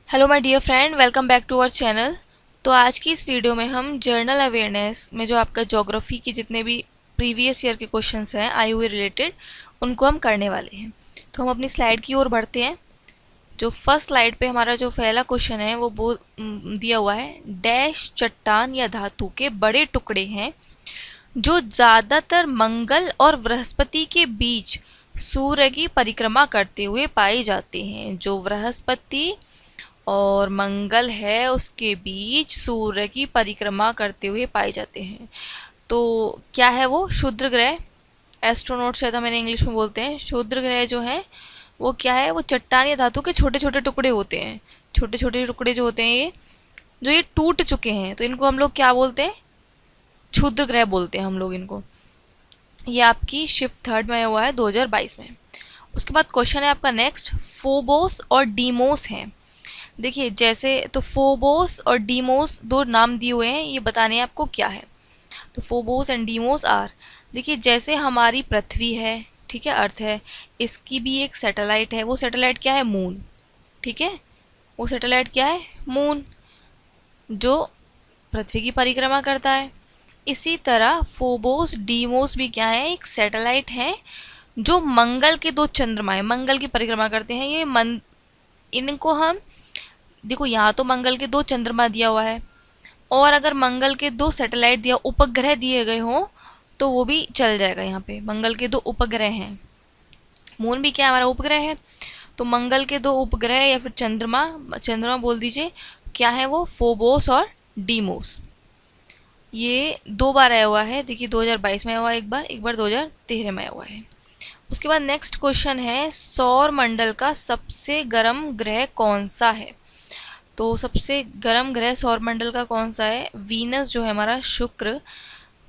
Hello my dear friend, welcome back to our channel. तो आज की इस वीडियो में हम जर्नल अवेयरनेस में जो आपका ज्योग्राफी की जितने भी प्रीवियस ईयर के क्वेश्चंस हैं आईओए रिलेटेड, उनको हम करने वाले हैं। तो हम अपनी स्लाइड की ओर बढ़ते हैं। जो फर्स्ट स्लाइड पे हमारा जो पहला क्वेश्चन है वो दिया हुआ है, डैश चट्टान या धातु के बड़े टुकड़े हैं जो ज़्यादातर मंगल और बृहस्पति के बीच सूर्य की परिक्रमा करते हुए पाए जाते हैं। जो बृहस्पति और मंगल है उसके बीच सूर्य की परिक्रमा करते हुए पाए जाते हैं। तो क्या है वो? क्षुद्र ग्रह, एस्ट्रोनॉट शायद हम इन्हें इंग्लिश में बोलते हैं। क्षुद्र ग्रह जो है वो क्या है? वो चट्टान या धातु के छोटे छोटे टुकड़े होते हैं। छोटे छोटे टुकड़े जो होते हैं ये टूट चुके हैं, तो इनको हम लोग क्या बोलते हैं? क्षुद्र ग्रह बोलते हैं हम लोग इनको। ये आपकी शिफ्ट थर्ड में आया हुआ है 2022 में। उसके बाद क्वेश्चन है आपका नेक्स्ट, फोबोस और डीमोस हैं। देखिए, जैसे तो फोबोस और डीमोस दो नाम दिए हुए हैं, ये बताने हैं आपको क्या है। तो फोबोस एंड डीमोस आर, देखिए जैसे हमारी पृथ्वी है, ठीक है, अर्थ है, इसकी भी एक सैटेलाइट है। वो सैटेलाइट क्या है? मून। ठीक है, वो सैटेलाइट क्या है? मून, जो पृथ्वी की परिक्रमा करता है। इसी तरह फोबोस डीमोस भी क्या है? एक सैटेलाइट है जो मंगल के दो चंद्रमा है, मंगल की परिक्रमा करते हैं। इनको हम देखो, यहाँ तो मंगल के दो चंद्रमा दिया हुआ है, और अगर मंगल के दो सैटेलाइट दिया, उपग्रह दिए गए हों, तो वो भी चल जाएगा। यहाँ पे मंगल के दो उपग्रह हैं, मून भी क्या हमारा उपग्रह है। तो मंगल के दो उपग्रह या फिर चंद्रमा, चंद्रमा बोल दीजिए, क्या है वो? फोबोस और डीमोस। ये दो बार आया हुआ है। देखिए 2022 में आया हुआ है, एक बार 2013 में आया हुआ है। उसके बाद नेक्स्ट क्वेश्चन है, सौर मंडल का सबसे गर्म ग्रह कौन सा है? तो सबसे गर्म ग्रह सौरमंडल का कौन सा है? वीनस जो है हमारा, शुक्र।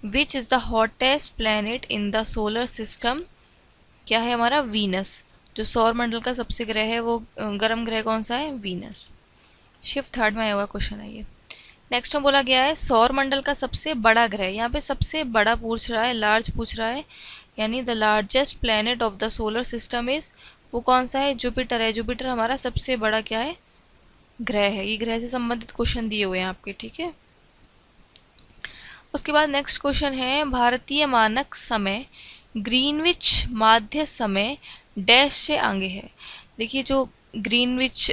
Which is the hottest planet in the solar system? क्या है हमारा? वीनस। जो सौरमंडल का सबसे ग्रह है वो गर्म ग्रह कौन सा है? वीनस। शिफ्ट थर्ड में आया हुआ क्वेश्चन है ये। नेक्स्ट में बोला गया है सौरमंडल का सबसे बड़ा ग्रह। यहाँ पे सबसे बड़ा पूछ रहा है, लार्ज पूछ रहा है, यानी the largest planet of the solar system is, वो कौन सा है? जुपिटर है। जुपिटर हमारा सबसे बड़ा क्या है? ग्रह है। ये ग्रह से संबंधित क्वेश्चन दिए हुए हैं आपके, ठीक है। उसके बाद नेक्स्ट क्वेश्चन है, भारतीय मानक समय ग्रीनविच माध्य समय डैश से आगे है। देखिए जो ग्रीनविच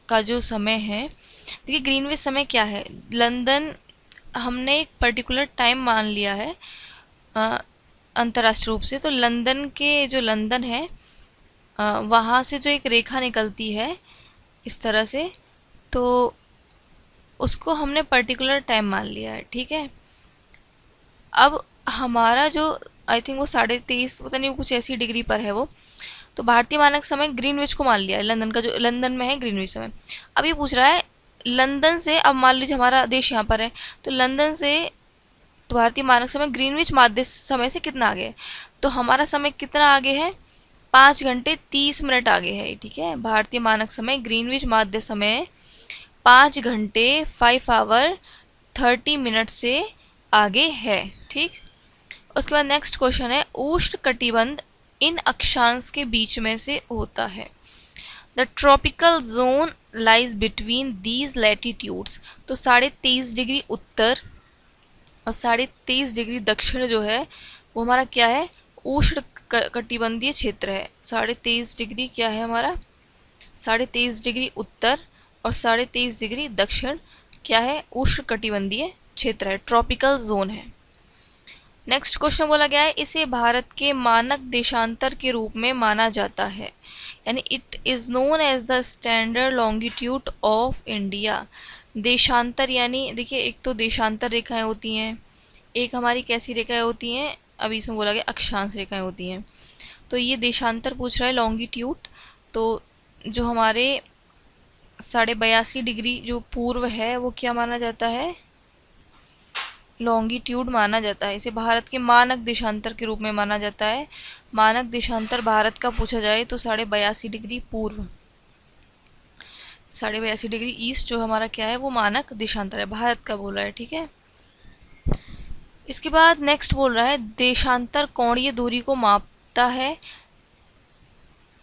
का जो समय है, देखिए ग्रीनविच समय क्या है? लंदन, हमने एक पर्टिकुलर टाइम मान लिया है अंतर्राष्ट्रीय रूप से। तो लंदन के जो लंदन है वहाँ से जो एक रेखा निकलती है इस तरह से, तो उसको हमने पर्टिकुलर टाइम मान लिया है, ठीक है। अब हमारा जो, आई थिंक वो 23.5, पता नहीं, वो कुछ ऐसी डिग्री पर है वो। तो भारतीय मानक समय ग्रीनविच को मान लिया है, लंदन का, जो लंदन में है ग्रीनविच समय। अब ये पूछ रहा है लंदन से, अब मान लीजिए हमारा देश यहाँ पर है, तो लंदन से तो भारतीय मानक समय ग्रीनविच माध्य समय से कितना आगे है? तो हमारा समय कितना आगे है? 5 घंटे 30 मिनट आगे है, ठीक है। भारतीय मानक समय ग्रीनविच माध्य समय 5 घंटे 5 आवर 30 मिनट से आगे है, ठीक। उसके बाद नेक्स्ट क्वेश्चन है, उष्ण कटिबंध इन अक्षांश के बीच में से होता है। The tropical zone lies between these latitudes. तो 23.5 डिग्री उत्तर और 23.5 डिग्री दक्षिण जो है वो हमारा क्या है? उष्ण कटिबंधीय क्षेत्र है। 23.5 डिग्री क्या है हमारा? 23.5 डिग्री उत्तर और 23.5 डिग्री दक्षिण क्या है? उष्ण कटिबंधीय क्षेत्र है, ट्रॉपिकल जोन है। नेक्स्ट क्वेश्चन बोला गया है, इसे भारत के मानक देशांतर के रूप में माना जाता है, यानी it is known as the standard longitude of India. देशांतर यानी देखिए, एक तो देशांतर रेखाएं होती हैं, एक हमारी कैसी रेखाएं होती हैं, अभी इसमें बोला गया अक्षांश रेखाएं होती हैं। तो ये देशांतर पूछ रहा है, लॉन्गिट्यूड। तो जो हमारे 82.5 डिग्री जो पूर्व है वो क्या माना जाता है? लॉन्गिट्यूड माना जाता है। इसे भारत के मानक देशांतर के रूप में माना जाता है। मानक देशांतर भारत का पूछा जाए तो 82.5 डिग्री पूर्व, 82.5 डिग्री ईस्ट जो हमारा क्या है वो मानक देशांतर है, भारत का बोला है, ठीक है। इसके बाद नेक्स्ट बोल रहा है, देशांतर कोणीय दूरी को मापता है।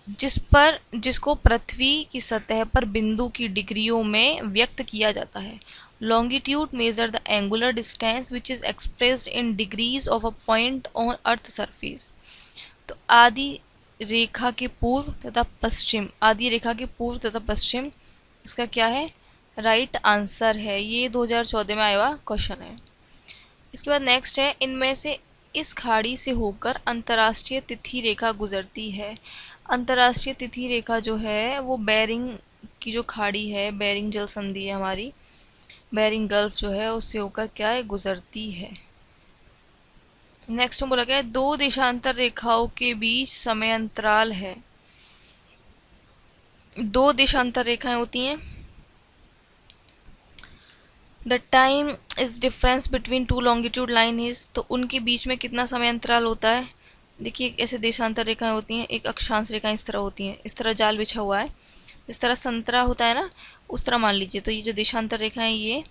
जिसको पृथ्वी की सतह पर बिंदु की डिग्रियों में व्यक्त किया जाता है। Longitude measure the angular distance which is expressed in degrees of a point on earth surface. तो आदि रेखा के पूर्व तथा पश्चिम, आदि रेखा के पूर्व तथा पश्चिम, इसका क्या है? राइट आंसर है। ये 2014 में आया हुआ क्वेश्चन है। इसके बाद नेक्स्ट है, इनमें से इस खाड़ी से होकर अंतर्राष्ट्रीय तिथि रेखा गुजरती है। अंतर्राष्ट्रीय तिथि रेखा जो है वो बेरिंग की जो खाड़ी है, बेरिंग जल संधि है हमारी, बेरिंग गल्फ जो है उससे होकर क्या है? गुजरती है। नेक्स्ट में बोला गया है, दो देशांतर रेखाओं के बीच समय अंतराल है। दो देशांतर रेखाएं होती हैं। The time is difference between two longitude line is, तो उनके बीच में कितना समय अंतराल होता है? देखिए ऐसे देशांतर रेखाएं होती हैं, एक अक्षांश रेखाएं इस तरह होती हैं, इस तरह जाल बिछा हुआ है, इस तरह संतरा होता है ना, उस तरह मान लीजिए। तो ये जो देशांतर रेखाएं, ये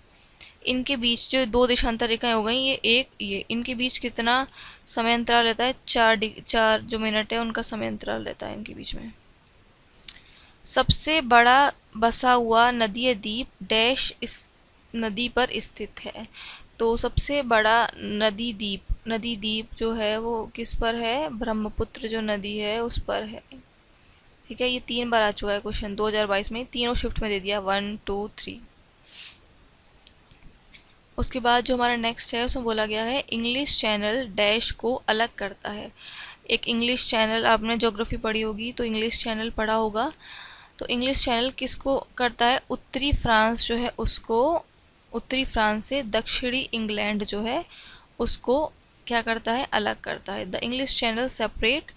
इनके बीच जो दो देशांतर रेखाएं हो गई, ये एक, ये इनके बीच कितना समय अंतराल रहता है? 4 जो मिनट है उनका समय अंतराल रहता है इनके बीच में। सबसे बड़ा बसा हुआ नदीय द्वीप डैश इस नदी पर स्थित है। तो सबसे बड़ा नदी द्वीप जो है वो किस पर है? ब्रह्मपुत्र जो नदी है उस पर है। ठीक है, ये 3 बार आ चुका है क्वेश्चन 2022 में, तीनों शिफ्ट में दे दिया 1 2 3। उसके बाद जो हमारा नेक्स्ट है उसमें बोला गया है, इंग्लिश चैनल डैश को अलग करता है। एक इंग्लिश चैनल, आपने ज्योग्राफी पढ़ी होगी तो इंग्लिश चैनल पढ़ा होगा। तो इंग्लिश चैनल किसको करता है? उत्तरी फ्रांस जो है उसको, उत्तरी फ्रांस से दक्षिणी इंग्लैंड जो है उसको क्या करता है? अलग करता है। The English channel separate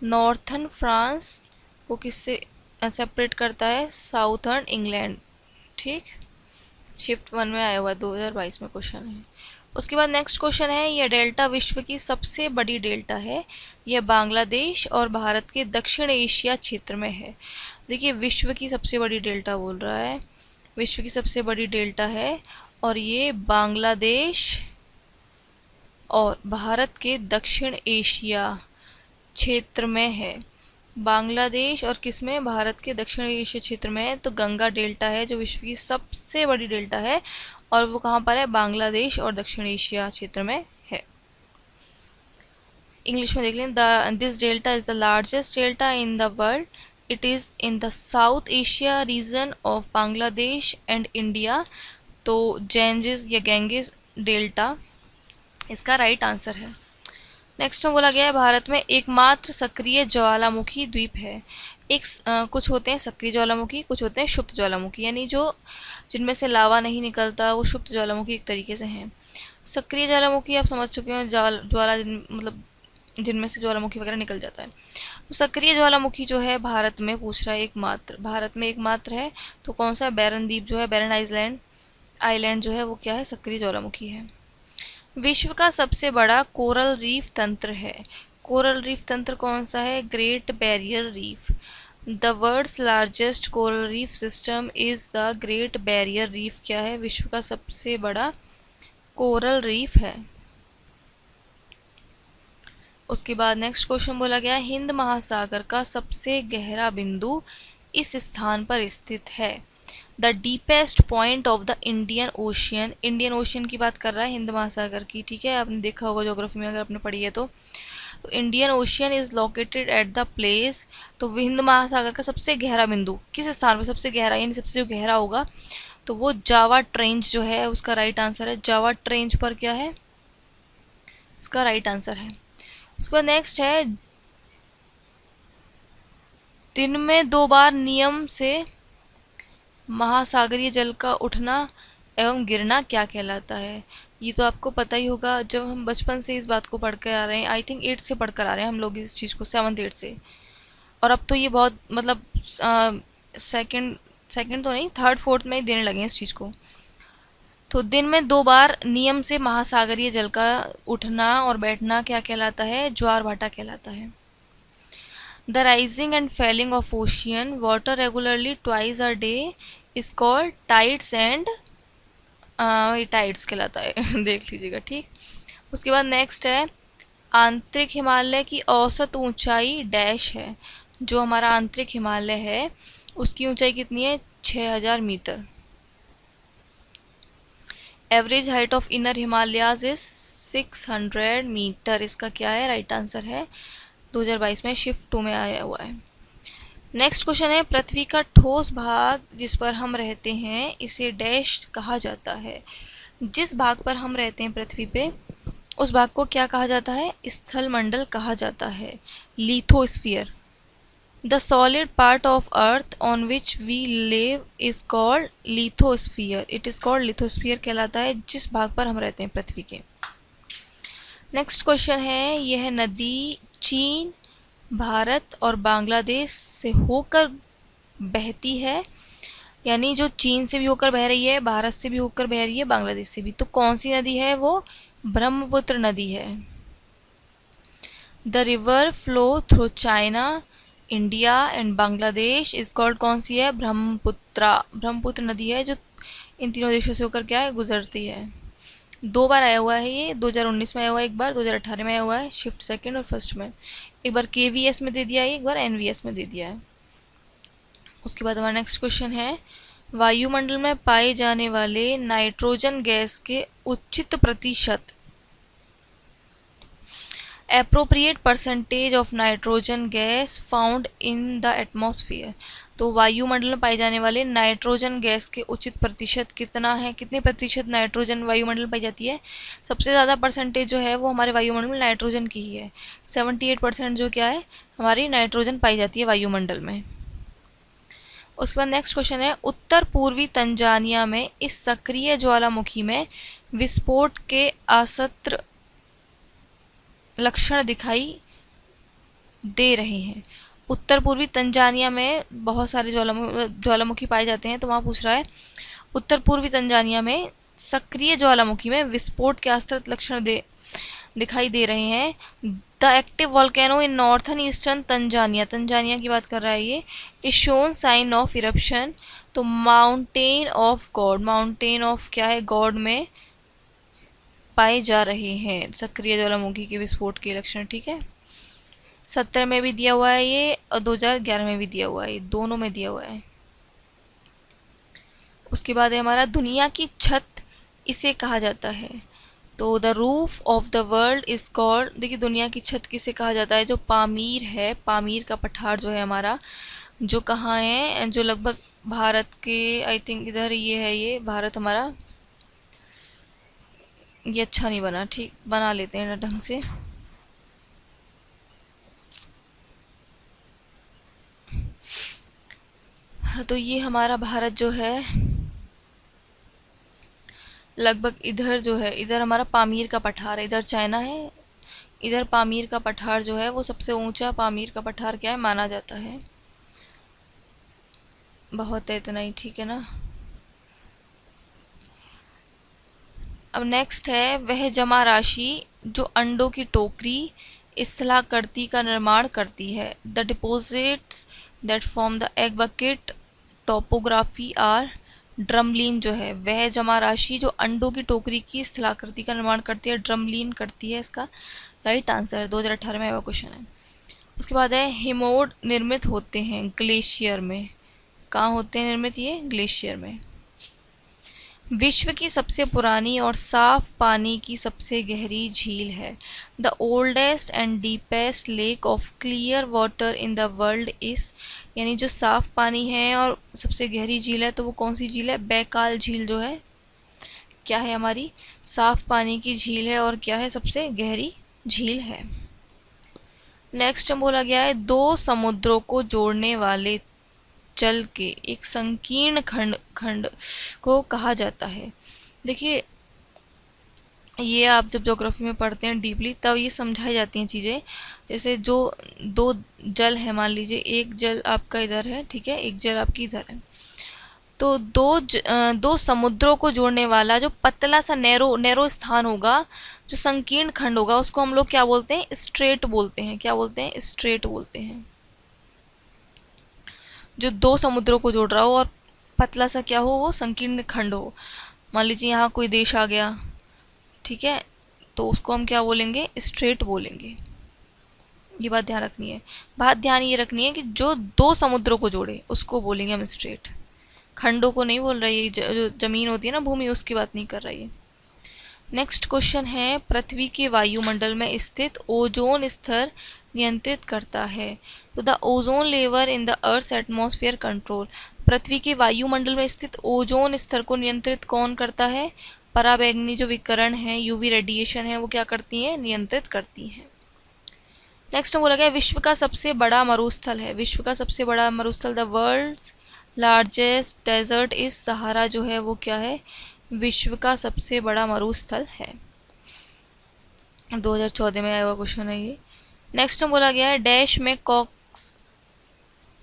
northern France को किससे सेपरेट करता है? Southern England. ठीक, शिफ्ट 1 में आया हुआ 2022 में क्वेश्चन है। उसके बाद नेक्स्ट क्वेश्चन है, यह डेल्टा विश्व की सबसे बड़ी डेल्टा है। यह बांग्लादेश और भारत के दक्षिण एशिया क्षेत्र में है। देखिए विश्व की सबसे बड़ी डेल्टा बोल रहा है, विश्व की सबसे बड़ी डेल्टा है और ये बांग्लादेश और भारत के दक्षिण एशिया क्षेत्र में है। बांग्लादेश और किस में? भारत के दक्षिण एशिया क्षेत्र में है। तो गंगा डेल्टा है जो विश्व की सबसे बड़ी डेल्टा है और वो कहाँ पर है? बांग्लादेश और दक्षिण एशिया क्षेत्र में है। इंग्लिश में देख लें, this delta is the largest delta in the world. It is in the south Asia region of Bangladesh and India. तो जेंजिस या गैंगिस डेल्टा इसका राइट आंसर है। नेक्स्ट में बोला गया है, भारत में एकमात्र सक्रिय ज्वालामुखी द्वीप है। कुछ होते हैं सक्रिय ज्वालामुखी, कुछ होते हैं सुप्त ज्वालामुखी, यानी जो जिनमें से लावा नहीं निकलता वो सुप्त ज्वालामुखी एक तरीके से हैं। सक्रिय ज्वालामुखी आप समझ चुके हो, ज्वाला मतलब जिनमें से ज्वालामुखी वगैरह निकल जाता है। तो सक्रिय ज्वालामुखी जो है भारत में पूछ रहा है एकमात्र, भारत में एकमात्र है। तो कौन सा? बैरन द्वीप जो है, बैरन आइलैंड जो है वो क्या है? सक्रिय ज्वालामुखी है। विश्व का सबसे बड़ा कोरल रीफ तंत्र है। कोरल रीफ तंत्र कौन सा है? Great Barrier Reef. The world's largest coral reef system is the Great Barrier Reef. क्या है? विश्व का सबसे बड़ा कोरल रीफ है। उसके बाद नेक्स्ट क्वेश्चन बोला गया, हिंद महासागर का सबसे गहरा बिंदु इस स्थान पर स्थित है। The deepest point of the Indian ocean, Indian ocean की बात कर रहा है, हिंद महासागर की। ठीक है, आपने देखा होगा ज्योग्राफी में अगर आपने पढ़ी है तो Indian ocean is located at the place. तो हिंद महासागर का सबसे गहरा बिंदु किस स्थान पर? सबसे गहरा यानी सबसे जो गहरा होगा तो वो जावा ट्रेंच जो है उसका राइट आंसर है। जावा ट्रेंच पर क्या है? उसका राइट आंसर है। उसके बाद नेक्स्ट है, दिन में 2 बार नियम से महासागरीय जल का उठना एवं गिरना क्या कहलाता है? ये तो आपको पता ही होगा, जब हम बचपन से इस बात को पढ़ कर आ रहे हैं, आई थिंक 8 से पढ़ कर आ रहे हैं हम लोग इस चीज़ को, 7th 8 से। और अब तो ये बहुत मतलब सेकंड तो नहीं, 3rd 4th में ही देने लगे हैं इस चीज़ को। तो दिन में 2 बार नियम से महासागरीय जल का उठना और बैठना क्या कहलाता है? ज्वार भाटा कहलाता है। The rising and falling of ocean water regularly twice a day is called tides and tides कहलाता है देख लीजिएगा। ठीक, उसके बाद नेक्स्ट है, आंतरिक हिमालय की औसत ऊंचाई डैश है। जो हमारा आंतरिक हिमालय है उसकी ऊंचाई कितनी है? 6000 metre. Average height of inner Himalayas is 600 metre. इसका क्या है? राइट आंसर है 2022 में शिफ्ट 2 में आया हुआ है। नेक्स्ट क्वेश्चन है, पृथ्वी का ठोस भाग जिस पर हम रहते हैं इसे डैश कहा जाता है। जिस भाग पर हम रहते हैं पृथ्वी पे, उस भाग को क्या कहा जाता है? स्थल मंडल कहा जाता है, lithosphere. The solid part of earth on which we live is called lithosphere. It is called lithosphere कहलाता है जिस भाग पर हम रहते हैं पृथ्वी के। नेक्स्ट क्वेश्चन है, यह नदी चीन, भारत और बांग्लादेश से होकर बहती है, यानी जो चीन से भी होकर बह रही है, भारत से भी होकर बह रही है, बांग्लादेश से भी। तो कौन सी नदी है? वो ब्रह्मपुत्र नदी है। The river flow through China, India and Bangladesh is called, कौन सी है? ब्रह्मपुत्रा। ब्रह्मपुत्र नदी है जो इन तीनों देशों से होकर क्या है? गुजरती है। 2 बार आया हुआ है ये, 2019 में आया हुआ है एक बार, 2018 में आया हुआ है शिफ्ट सेकंड और फर्स्ट में। एक बार KVS में दे दिया है, एक बार NVS में दे दिया है। उसके बाद हमारा नेक्स्ट क्वेश्चन है, वायुमंडल में पाए जाने वाले नाइट्रोजन गैस के उचित प्रतिशत, appropriate percentage of nitrogen gas found in the atmosphere. तो वायुमंडल में पाए जाने वाले नाइट्रोजन गैस के उचित प्रतिशत कितना है? कितने प्रतिशत नाइट्रोजन वायुमंडल में पाई जाती है? सबसे ज़्यादा परसेंटेज जो है वो हमारे वायुमंडल में नाइट्रोजन की ही है। 78% जो क्या है हमारी नाइट्रोजन पाई जाती है वायुमंडल में। उसके बाद नेक्स्ट क्वेश्चन है, उत्तर पूर्वी तंजानिया में इस सक्रिय ज्वालामुखी में विस्फोट के असत्र लक्षण दिखाई दे रहे हैं। उत्तर पूर्वी तंजानिया में बहुत सारे ज्वालामुखी पाए जाते हैं, तो वहाँ पूछ रहा है उत्तर पूर्वी तंजानिया में सक्रिय ज्वालामुखी में विस्फोट के असत्र लक्षण दिखाई दे रहे हैं। The active volcano in northern eastern Tanzania, Tanzania की बात कर रहा है ये, is shown sign of eruption. तो mountain of God, mountain of क्या है? गॉड में पाए जा रहे हैं सक्रिय ज्वालामुखी के विस्फोट के लक्षण। ठीक है, 70 में भी दिया हुआ है ये और 2011 में भी दिया हुआ है, ये दोनों में दिया हुआ है। उसके बाद है हमारा, दुनिया की छत इसे कहा जाता है। तो the roof of the world is called, देखिए दुनिया की छत किसे कहा जाता है? जो पामीर है, पामीर का पठार जो है हमारा, जो कहाँ है? जो लगभग भारत के, आई थिंक इधर ये है, ये भारत हमारा, ये अच्छा नहीं बना, ठीक बना लेते हैं ढंग से। तो ये हमारा भारत जो है लगभग इधर जो है, इधर हमारा पामीर का पठार है, इधर चाइना है, इधर पामीर का पठार जो है वो सबसे ऊंचा पामीर का पठार क्या है माना जाता है। बहुत है इतना ही, ठीक है ना। अब नेक्स्ट है, वह जमा राशि जो अंडों की टोकरी स्थलाकृति का निर्माण करती है। The deposits that form the egg bucket topography are drumlin, जो है वह जमा राशि जो अंडों की टोकरी की स्थलाकृति का निर्माण करती है, ड्रमलीन करती है। इसका राइट आंसर है 2018 में वह क्वेश्चन है। उसके बाद है, हिमोड निर्मित होते हैं ग्लेशियर में। कहाँ होते हैं निर्मित? ये ग्लेशियर में। विश्व की सबसे पुरानी और साफ पानी की सबसे गहरी झील है। The oldest and deepest lake of clear water in the world is, यानी जो साफ पानी है और सबसे गहरी झील है तो वो कौन सी झील है? बैकाल झील जो है क्या है हमारी? साफ पानी की झील है और क्या है? सबसे गहरी झील है। नेक्स्ट बोला गया है, दो समुद्रों को जोड़ने वाले जल के एक संकीर्ण खंड को कहा जाता है। देखिए ये आप जब ज्योग्राफी में पढ़ते हैं डीपली तब ये समझाई जाती हैं चीज़ें। जैसे जो दो जल है, मान लीजिए एक जल आपका इधर है, ठीक है, एक जल आपकी इधर है, तो दो समुद्रों को जोड़ने वाला जो पतला सा नैरो स्थान होगा, जो संकीर्ण खंड होगा, उसको हम लोग क्या बोलते हैं? स्ट्रेट बोलते हैं। क्या बोलते हैं? स्ट्रेट बोलते हैं। जो दो समुद्रों को जोड़ रहा हो और पतला सा क्या हो, वो संकीर्ण खंड हो। मान लीजिए यहाँ कोई देश आ गया, ठीक है, तो उसको हम क्या बोलेंगे? स्ट्रेट बोलेंगे। ये बात ध्यान रखनी है। बात ध्यान ये रखनी है कि जो दो समुद्रों को जोड़े उसको बोलेंगे हम स्ट्रेट, खंडों को नहीं बोल रही है। जो जमीन होती है ना, भूमि, उसकी बात नहीं कर रही है। नेक्स्ट क्वेश्चन है, पृथ्वी के वायुमंडल में स्थित ओजोन स्तर नियंत्रित करता है। तो the ozone level in the earth atmosphere control. पृथ्वी के वायुमंडल में स्थित ओजोन स्तर को नियंत्रित कौन करता है? पराबैंगनी जो विकिरण है, यूवी रेडिएशन है, वो क्या करती हैं? नियंत्रित करती हैं। नेक्स्ट बोला गया विश्व का सबसे बड़ा मरुस्थल है। विश्व का सबसे बड़ा मरुस्थल, the world's largest desert is Sahara, जो है वो क्या है? विश्व का सबसे बड़ा मरुस्थल है। 2014 में आया हुआ क्वेश्चन है ये। नेक्स्ट बोला गया है डैश में कॉक्स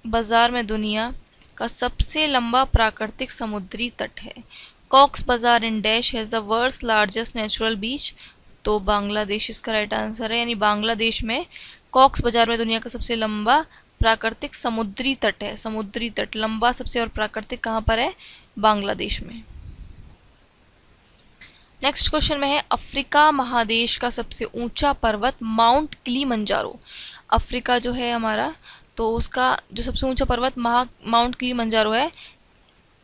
बाजार में दुनिया का सबसे लंबा प्राकृतिक समुद्री तट है। Cox's Bazar in dash has the world's largest natural beach. तो बांग्लादेश इसका राइट आंसर है, यानी बांग्लादेश में कॉक्स बाजार में दुनिया का सबसे लंबा प्राकृतिक समुद्री तट है। समुद्री तट लंबा सबसे और प्राकृतिक कहाँ पर है? बांग्लादेश में। नेक्स्ट क्वेश्चन में है अफ्रीका महादेश का सबसे ऊंचा पर्वत माउंट किलिमंजारो। अफ्रीका जो है हमारा, तो उसका जो सबसे ऊंचा पर्वत माउंट किलिमंजारो है,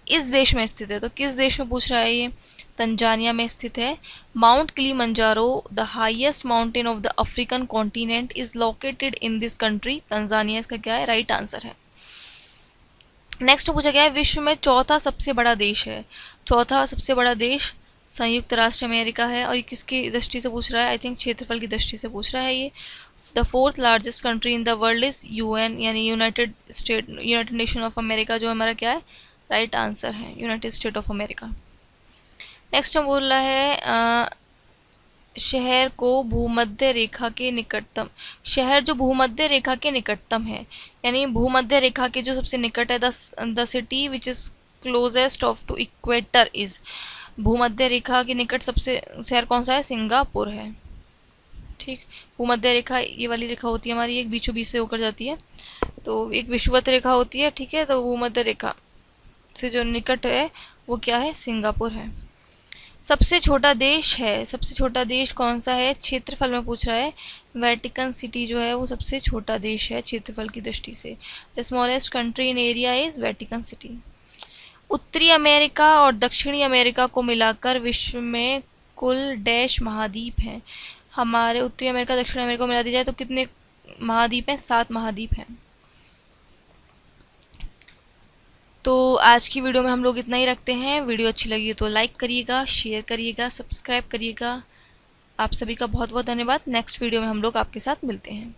इस देश में स्थित है। तो किस देश में पूछ रहा है ये? तंजानिया में स्थित है। Mount Kilimanjaro the highest mountain of the African continent is located in this country. Tanzania इसका क्या है? राइट आंसर है। नेक्स्ट पूछा गया है विश्व में चौथा सबसे बड़ा देश है। चौथा सबसे बड़ा देश संयुक्त राष्ट्र अमेरिका है। और ये किसकी दृष्टि से पूछ रहा है? आई थिंक क्षेत्रफल की दृष्टि से पूछ रहा है ये। The fourth largest country in the world is UN, यानी यूनाइटेड नेशन ऑफ अमेरिका, जो हमारा क्या है? राइट आंसर है, United state of America. Next हम बोल रहा है शहर को भूमध्य रेखा के निकटतम, शहर जो भूमध्य रेखा के निकटतम है, यानी भूमध्य रेखा के जो सबसे निकट है, the city which is closest of to equator is. भूमध्य रेखा के निकट सबसे शहर कौन सा है? सिंगापुर है। ठीक, भूमध्य रेखा ये वाली रेखा होती है हमारी, एक बीचों बीच से होकर जाती है, तो एक विषुवत रेखा होती है। ठीक है, तो भूमध्य रेखा से जो निकट है वो क्या है? सिंगापुर है। सबसे छोटा देश है, सबसे छोटा देश कौन सा है? क्षेत्रफल में पूछ रहा है। वेटिकन सिटी जो है वो सबसे छोटा देश है क्षेत्रफल की दृष्टि से। The smallest country in area is Vatican city. उत्तरी अमेरिका और दक्षिणी अमेरिका को मिलाकर विश्व में कुल डैश महाद्वीप हैं। हमारे उत्तरी अमेरिका दक्षिण अमेरिका को मिला दी जाए तो कितने महाद्वीप हैं? 7 महाद्वीप हैं। तो आज की वीडियो में हम लोग इतना ही रखते हैं। वीडियो अच्छी लगी तो लाइक करिएगा, शेयर करिएगा, सब्सक्राइब करिएगा। आप सभी का बहुत बहुत धन्यवाद। नेक्स्ट वीडियो में हम लोग आपके साथ मिलते हैं।